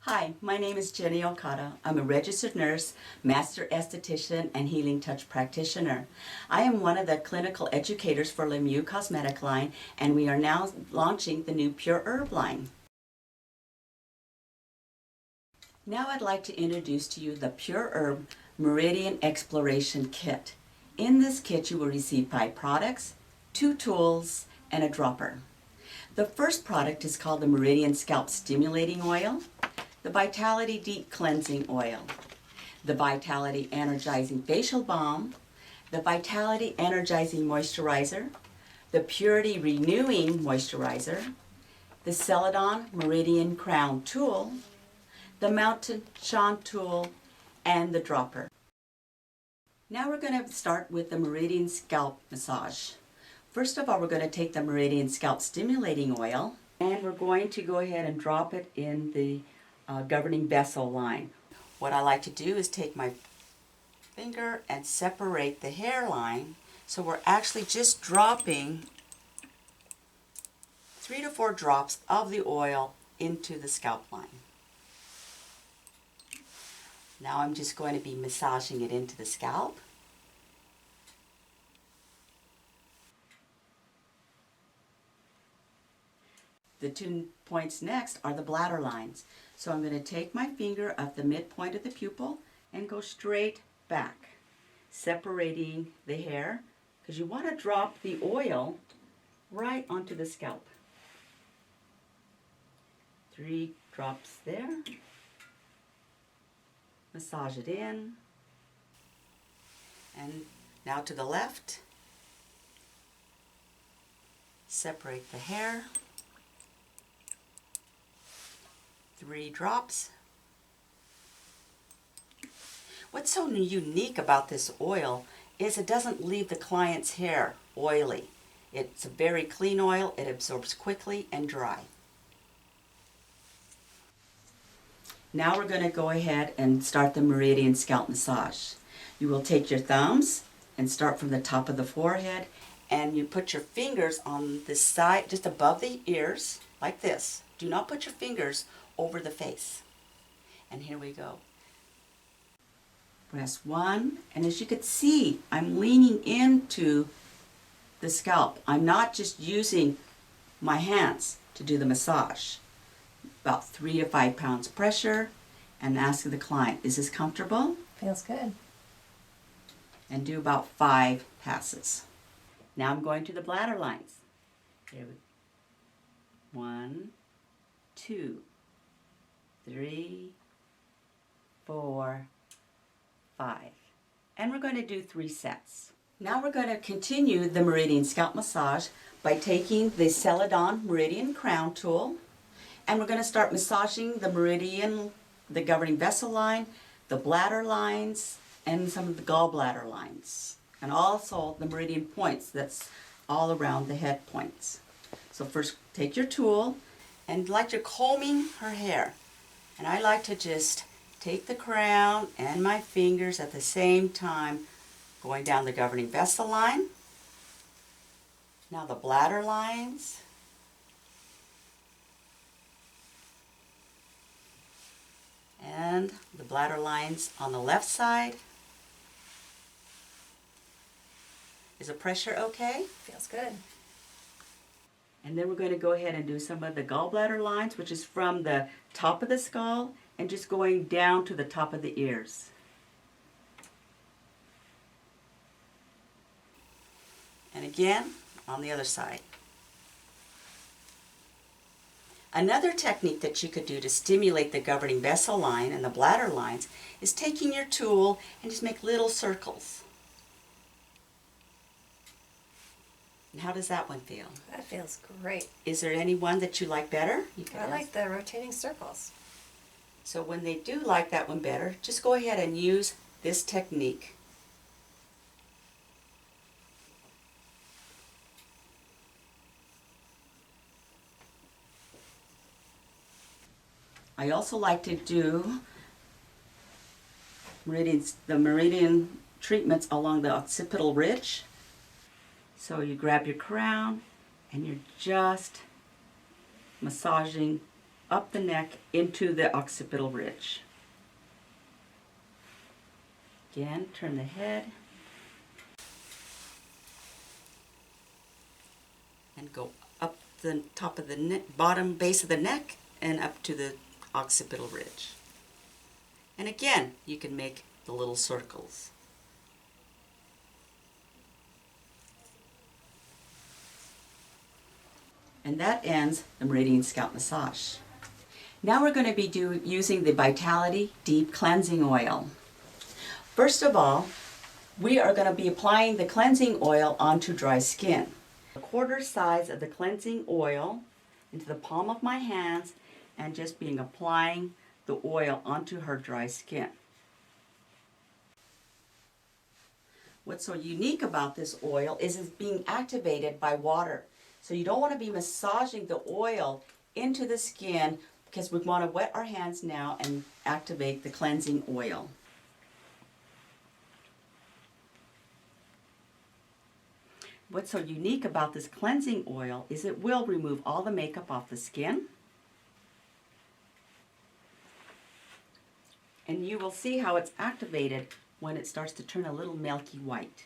Hi, my name is Jenny Okada. I'm a registered nurse, master esthetician, and healing touch practitioner. I am one of the clinical educators for Lemieux Cosmetic line, and we are now launching the new PurErb line. Now I'd like to introduce to you the PurErb Meridian Exploration Kit. In this kit you will receive 5 products, 2 tools, and a dropper. The first product is called the Meridian Scalp Stimulating Oil, the Vitality Deep Cleansing Oil, the Vitality Energizing Facial Balm, the Vitality Energizing Moisturizer, the Purity Renewing Moisturizer, the Celadon Meridian Crown Tool, the Mountain Sean Tool, and the dropper. Now we're going to start with the Meridian Scalp Massage. First of all, we're going to take the Meridian Scalp Stimulating Oil, and we're going to go ahead and drop it in the governing vessel line. What I like to do is take my finger and separate the hairline, so we're actually just dropping 3 to 4 drops of the oil into the scalp line. Now I'm just going to be massaging it into the scalp. The 2 points next are the bladder lines. So I'm going to take my finger at the midpoint of the pupil and go straight back, separating the hair, because you want to drop the oil right onto the scalp. 3 drops there. Massage it in. And now to the left. Separate the hair. 3 drops. What's so unique about this oil is it doesn't leave the client's hair oily. It's a very clean oil. It absorbs quickly and dry. Now we're going to go ahead and start the Meridian Scalp Massage. You will take your thumbs and start from the top of the forehead, and you put your fingers on the side, just above the ears, like this. Do not put your fingers over the face. And here we go. Press 1, and as you can see, I'm leaning into the scalp. I'm not just using my hands to do the massage. About 3 to 5 pounds pressure, and ask the client, is this comfortable? Feels good. And do about 5 passes. Now I'm going to the bladder lines. Here we 1, 2, 3, 4, 5. And we're going to do 3 sets. Now we're going to continue the Meridian Scalp Massage by taking the Celadon Meridian Crown Tool, and we're going to start massaging the Meridian, the governing vessel line, the bladder lines, and some of the gallbladder lines, and also the meridian points that's all around the head points. So first take your tool, and like you're combing her hair, and I like to just take the crown and my fingers at the same time going down the governing vessel line. Now the bladder lines. And the bladder lines on the left side. Is the pressure okay? Feels good. And then we're going to go ahead and do some of the gallbladder lines, which is from the top of the skull and just going down to the top of the ears. And again, on the other side. Another technique that you could do to stimulate the governing vessel line and the bladder lines is taking your tool and just make little circles. And how does that one feel? That feels great. Is there any one that you like better? I like the rotating circles. So when they do like that one better, just go ahead and use this technique. I also like to do the meridian treatments along the occipital ridge. So you grab your crown and you're just massaging up the neck into the occipital ridge. Again, turn the head and go up the top of the bottom base of the neck and up to the occipital ridge. And again, you can make the little circles. And that ends the Meridian Scalp Massage. Now we're going to be using the Vitality Deep Cleansing Oil. First of all, we are going to be applying the cleansing oil onto dry skin. A quarter size of the cleansing oil into the palm of my hands and just applying the oil onto her dry skin. What's so unique about this oil is it's being activated by water. So you don't want to be massaging the oil into the skin because we want to wet our hands now and activate the cleansing oil. What's so unique about this cleansing oil is it will remove all the makeup off the skin. And you will see how it's activated when it starts to turn a little milky white.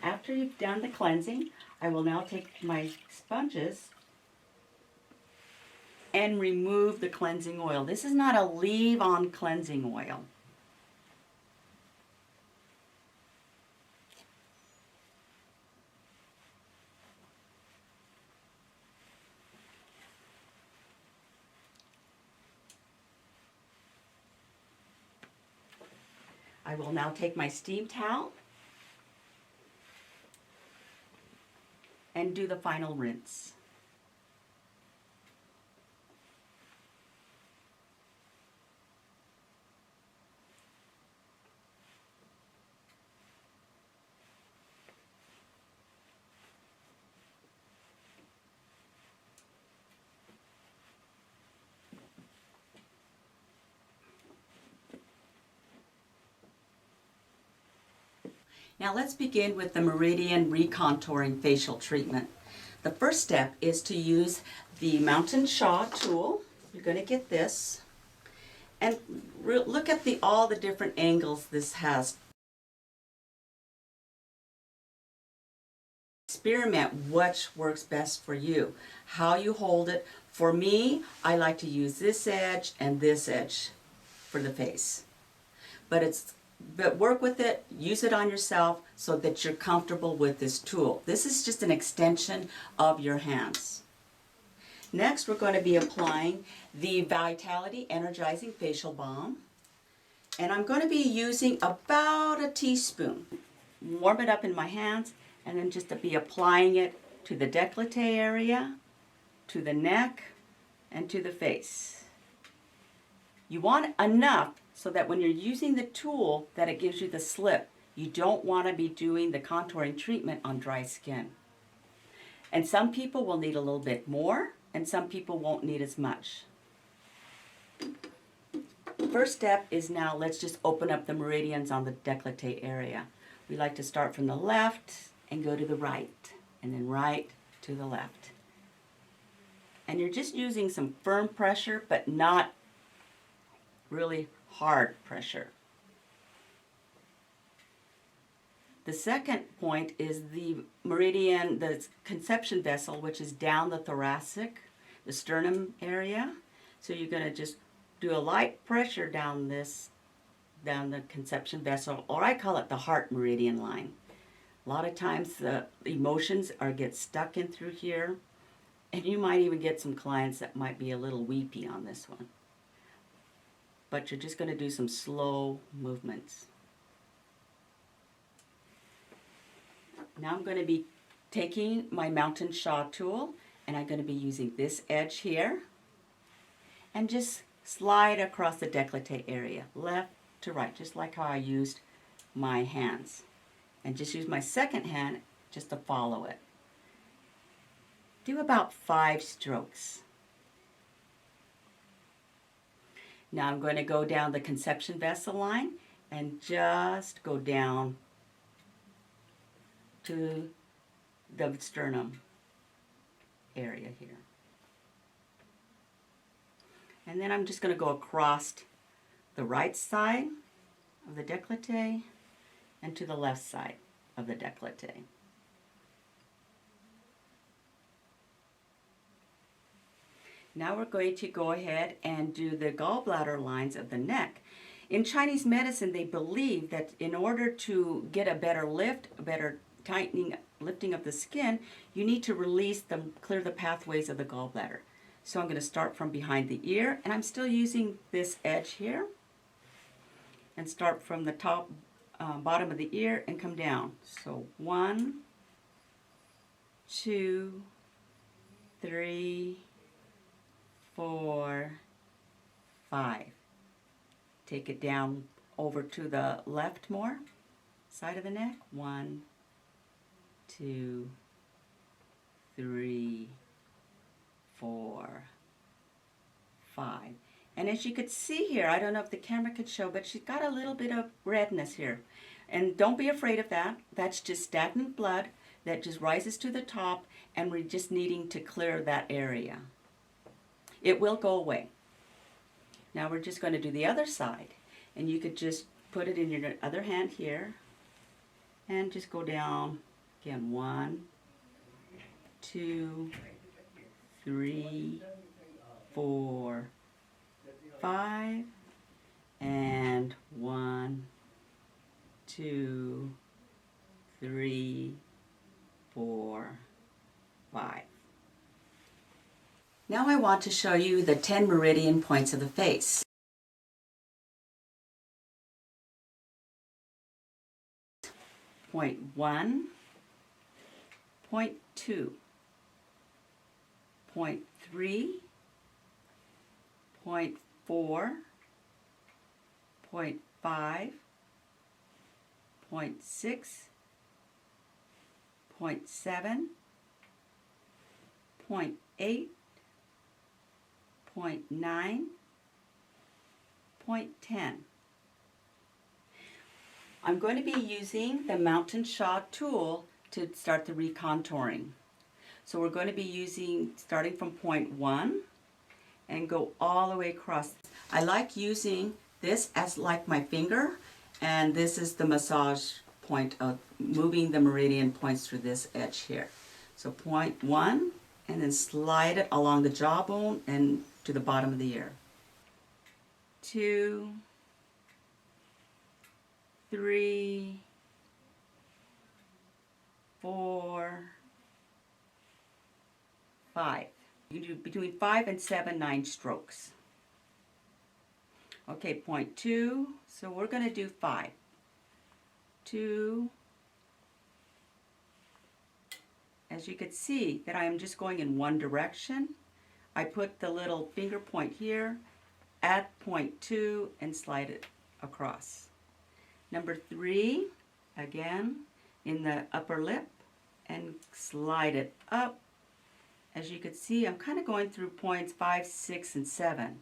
After you've done the cleansing, I will now take my sponges and remove the cleansing oil. This is not a leave-on cleansing oil. I will now take my steam towel and do the final rinse. Now let's begin with the Meridian Recontouring Facial Treatment. The first step is to use the Mountain Shaw tool. You're going to get this. And look at all the different angles this has. Experiment which works best for you. How you hold it. For me, I like to use this edge and this edge for the face. But work with it, use it on yourself so that you're comfortable with this tool. This is just an extension of your hands. Next, we're going to be applying the Vitality Energizing Facial Balm. And I'm going to be using about a teaspoon. Warm it up in my hands and then just to be applying it to the décolleté area, to the neck, and to the face. You want enough so that when you're using the tool that it gives you the slip. You don't want to be doing the contouring treatment on dry skin. And some people will need a little bit more and some people won't need as much. First step is now let's just open up the meridians on the décolleté area. We like to start from the left and go to the right and then right to the left. And you're just using some firm pressure but not really hard pressure. The second point is the meridian, the conception vessel, which is down the thoracic, the sternum area. So you're going to just do a light pressure down the conception vessel, or I call it the heart meridian line. A lot of times the emotions get stuck in through here, and you might even get some clients that might be a little weepy on this one. But you're just going to do some slow movements. Now I'm going to be taking my Mountain Shaw tool and I'm going to be using this edge here and just slide across the décolleté area, left to right, just like how I used my hands. And just use my second hand just to follow it. Do about 5 strokes. Now I'm going to go down the conception vessel line and just go down to the sternum area here. And then I'm just going to go across the right side of the décolleté and to the left side of the décolleté. Now we're going to go ahead and do the gallbladder lines of the neck. In Chinese medicine, they believe that in order to get a better lift, a better tightening, lifting of the skin, you need to release them, clear the pathways of the gallbladder. So I'm going to start from behind the ear, and I'm still using this edge here, and start from the top, bottom of the ear and come down. So 1, 2, 3, 4, 5. Take it down over to the left more side of the neck. 1, 2, 3, 4, 5. And as you could see here, I don't know if the camera could show, but she's got a little bit of redness here. And don't be afraid of that. That's just stagnant blood that just rises to the top, and we're just needing to clear that area. It will go away. Now we're just going to do the other side. And you could just put it in your other hand here and just go down again. 1, 2, 3, 4, 5, and 1, 2, 3, 4, 5. Now I want to show you the 10 meridian points of the face. Point 1, point 2, point 3, point 4, point 5, point 6, point 7, point 8, point 9, point 10. I'm going to be using the Mountain Shaw tool to start the recontouring. So we're going to be starting from point 1 and go all the way across. I like using this as like my finger, and this is the massage point of moving the meridian points through this edge here. So point 1, and then slide it along the jawbone and to the bottom of the ear. 2, 3, 4, 5. You can do between 5 and 7, 9 strokes. Okay, point 2. So we're going to do 5. 2. As you can see that I am just going in one direction. I put the little finger point here at point 2 and slide it across. Number 3, again, in the upper lip and slide it up. As you can see, I'm kind of going through points 5, 6, and 7.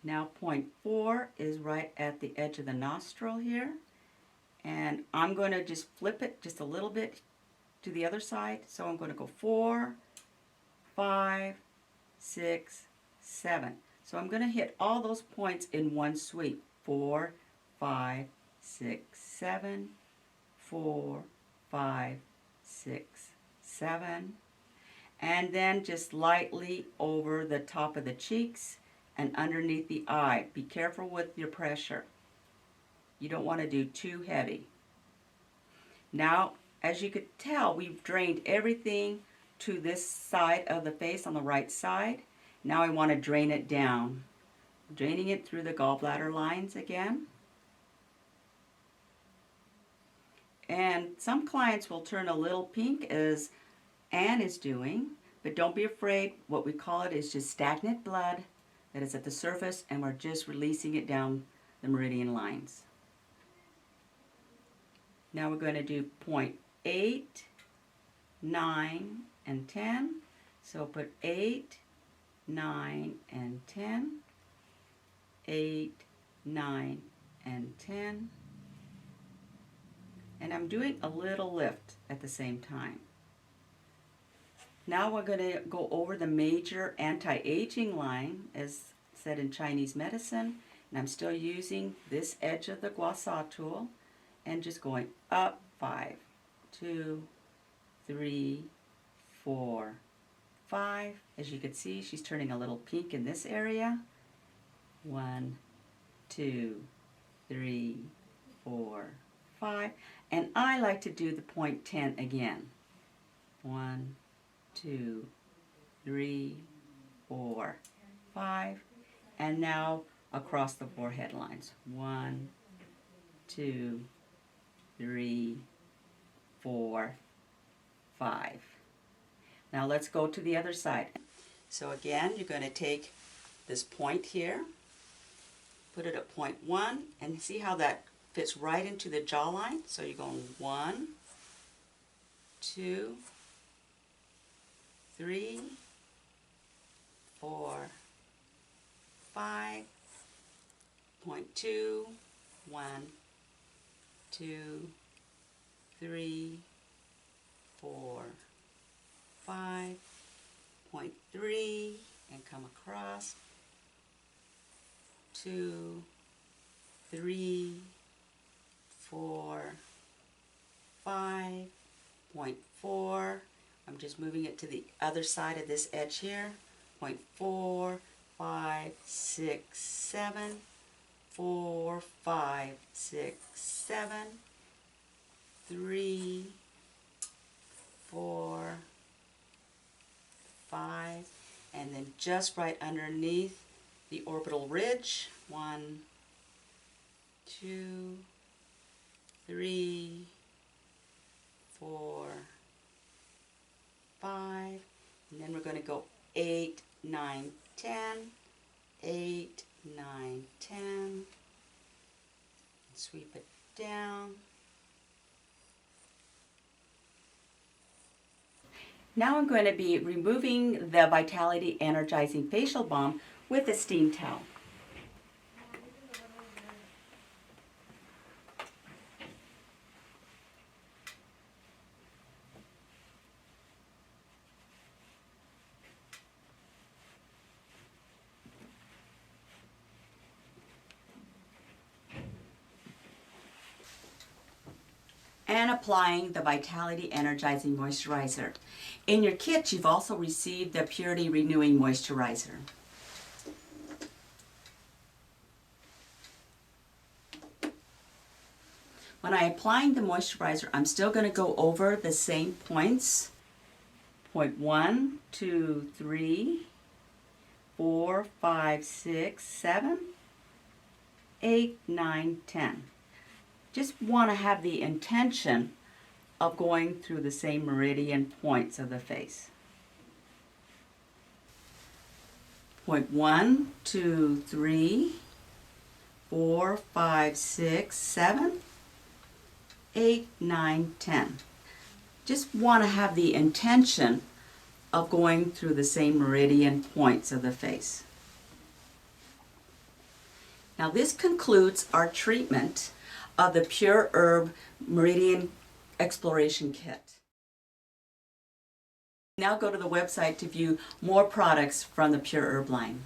Now point 4 is right at the edge of the nostril here. And I'm going to just flip it just a little bit to the other side. So I'm going to go 4, 5, 6, 7. So I'm going to hit all those points in one sweep. 4, 5, 6, 7, 4, 5, 6, 7. And then just lightly over the top of the cheeks and underneath the eye. Be careful with your pressure. You don't want to do too heavy. Now, as you could tell, we've drained everything to this side of the face on the right side. Now I want to drain it down. Draining it through the gallbladder lines again. And some clients will turn a little pink, as Anne is doing. But don't be afraid. What we call it is just stagnant blood that is at the surface, and we're just releasing it down the meridian lines. Now we're going to do 0.8, 9, and 10. So put 8, 9, and 10. 8, 9, and 10. And I'm doing a little lift at the same time. Now we're going to go over the major anti-aging line as said in Chinese medicine. And I'm still using this edge of the gua sha tool and just going up 5, 2, 3, 4, 5. As you can see, she's turning a little pink in this area. 1, 2, 3, 4, 5. And I like to do the 0.10 again. 1, 2, 3, 4, 5. And now across the forehead lines. 1, 2, 3, 4, 5. Now let's go to the other side. So again, you're going to take this point here, put it at 0.1, and see how that fits right into the jawline. So you're going 1, 2, 3, 4, 5, 0.2, 1, 2, 3, 4, 5, 0.3, and come across, 2, 3, 4, 5, 0.4. I'm just moving it to the other side of this edge here. 0.4, 5, 6, 7, 4, 5, 6, 7, 3, 4, 5, and then just right underneath the orbital ridge. 1, 2, 3, 4, 5, and then we're going to go 8, 9, 10, 8, 9, 10, sweep it down. Now I'm going to be removing the Vitality Energizing Facial Balm with a steam towel. And applying the Vitality Energizing Moisturizer. In your kit, you've also received the Purity Renewing Moisturizer. When I'm applying the moisturizer, I'm still going to go over the same points. Point 1, 2, 3, 4, 5, 6, 7, 8, 9, 10. Just want to have the intention of going through the same meridian points of the face. Point 1, 2, 3, 4, 5, 6, 7, 8, 9, 10. Just want to have the intention of going through the same meridian points of the face. Now this concludes our treatment of the PurErb Meridian Exploration Kit. Now go to the website to view more products from the PurErb line.